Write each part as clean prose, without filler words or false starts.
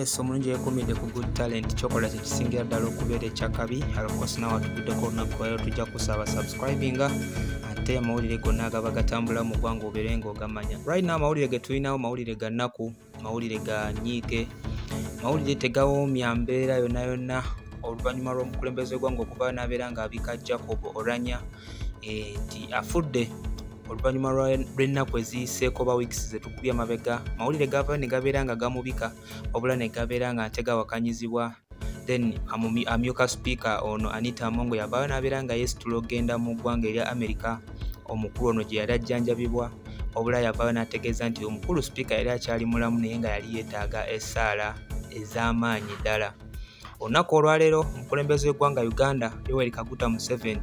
Yes, omulungi yekumidde ku Good Talent chokola tekisingira ddala okubeera ekyakabi. Of nawe atuguddeko olunaku lwayo tujja kusaba subscribinga ate amawulire gonna agaba gatambula mu ggwanga obeere ng'ogamanya. Right now amawulire ge tulinawo mawulire ga nnaku, mawulire ga nyiike, mawulire tegawoomya mbeera yonna yonna oluvannyuma lw'omukulembeze w'eggwanga okuba n'abeera ng'abika Jacob Oulanyah nti afudde oluvannyuma lw'ennaku eziyiseeko ba weeks zetukubye amabega. Mawulire gava ne gabeera nga gamubika wabula ne gabeera nga ate gawakanyizibwa. Then amyuka speaker ono Anita Among yavaayo n'abeera nga yeesitula okgenda mu ggwanga erya America omukulu ono gye yali ajjanjabibwa, wabula yavaayo n'ategeeza nti omukulu speaker yali akyali mulamu naye nga yali yeetaaga essaala ez'amaanyi ddala. Olunaku olwaleero omukulembeze w'eggwanga Uganda Yoweri Kaguta Museveni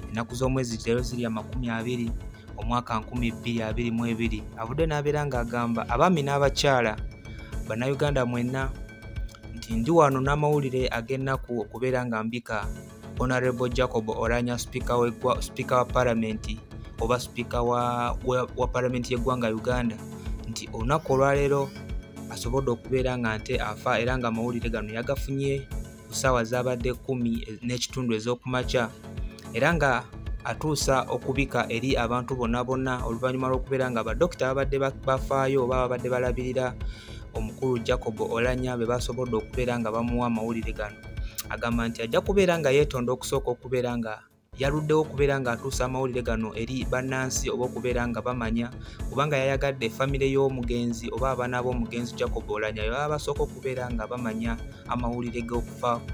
ennaku z'omwezi leero ziri 20 omwaka 2022 avudde n'abeera ng'agamba abaami n'abakyala bannayuganda mwenna nti ndi wano n'amawulire ag'ennaku okubeera nga mbika Honorable Jacob Oulanyah speaker wa palamenti oba speaker wa palamenti y'eggwanga Uganda nti olunaku olwaleero asobodde okubeera nga nte afa era nga amawulire gano yagafunye ku ssaawa zaabadde 10:30 ez'okumakya era nga atuusa okubika eri abantu bonna oluvannyuma lw'okubeera nga badokita babadde bafaayo oba babadde balabirira omukulu Jacob Oulanyah be basobodde okubeera nga bamuwa amawulire gano. Agamba nti ajja kubeera nga yeetonda okusooka okubeera nga yaluddewo okubeera nga atuusa amawulire gano eri bannansi oba okubeera nga bamanya kubanga yayagadde famire y'omugenzi oba abaana b'omugenzi Jacob Oulanyah baba basooka okubeera nga bamanya amawulire g'okufa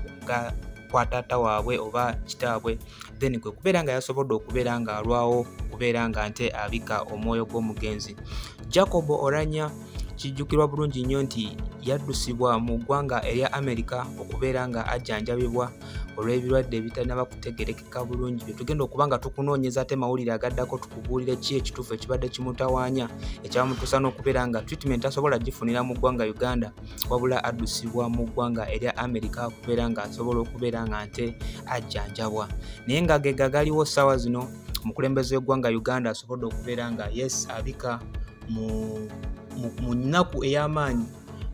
kwa taata waabwe oba kitaabwe, then kwe kubeera nga yasobodde okubeera nga alwawo okubeera nga nte abika omwoyo gw'omugenzi. Jacob Oulanyah kijjukirwa bulungi nnyo nti yaddusibwa mu ggwanga erya America okubeera nga ajjanjabibwa olw'ebirwadde ebitanaba kutegerekeka bulungi bye tugenda okuba nga tukunoonyeza ate mawulire agaddako tukubuulire ki ekituufu ekibadde kimutawaanya ekyamutuusa n'okubeera nga treatment asobola gifunira mu ggwanga Uganda wabula addusibwa mu ggwanga erya America okubeera nga asobola okubeera nga nte ajjanjabwa. Naye nga ge galiwo ssaawa zino omukulembeze w'eggwanga Uganda asobodde okubeera nga abika mu nnaku ey'amaanyi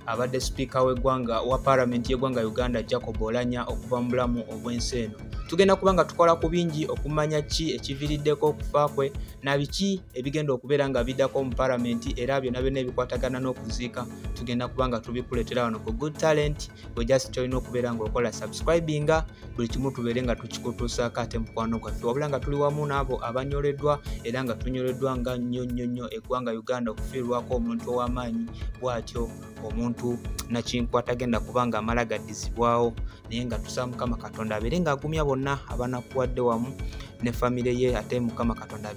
abadde speaker w'eggwanga wa palamenti y'eggwanga Uganda Jacob Oulanyah okuva mu bulamu obw'ensi eno. Tugenda kuba nga tukola ku bingi okumanya ki ekiviiriddeko okufa kwe na biki ebigenda okubeera nga biddako mu palamenti era byonna byonna ebikwatagana n'okuziika tugenda kuba nga tubikuleetera wano ku Good Talent. Gwe just tolina okubeera ng'okola subscribinga buli kimu tubeere nga tukikutuusaako ate mukwano gwaffe wabula nga tuli wamu n'abo abanyoleddwa era nga tunyoleddwa nga nnyo eggwanga Uganda okufiirwako omuntu ow'amaanyi bw'atyo omuntu nakinkwata agenda kuba nga amala gaddizibwawo naye nga tusaba Mukama Katonda abeere ng'agumya bonna abanakuwadde wamu ne famire ye ate Mukama Katonda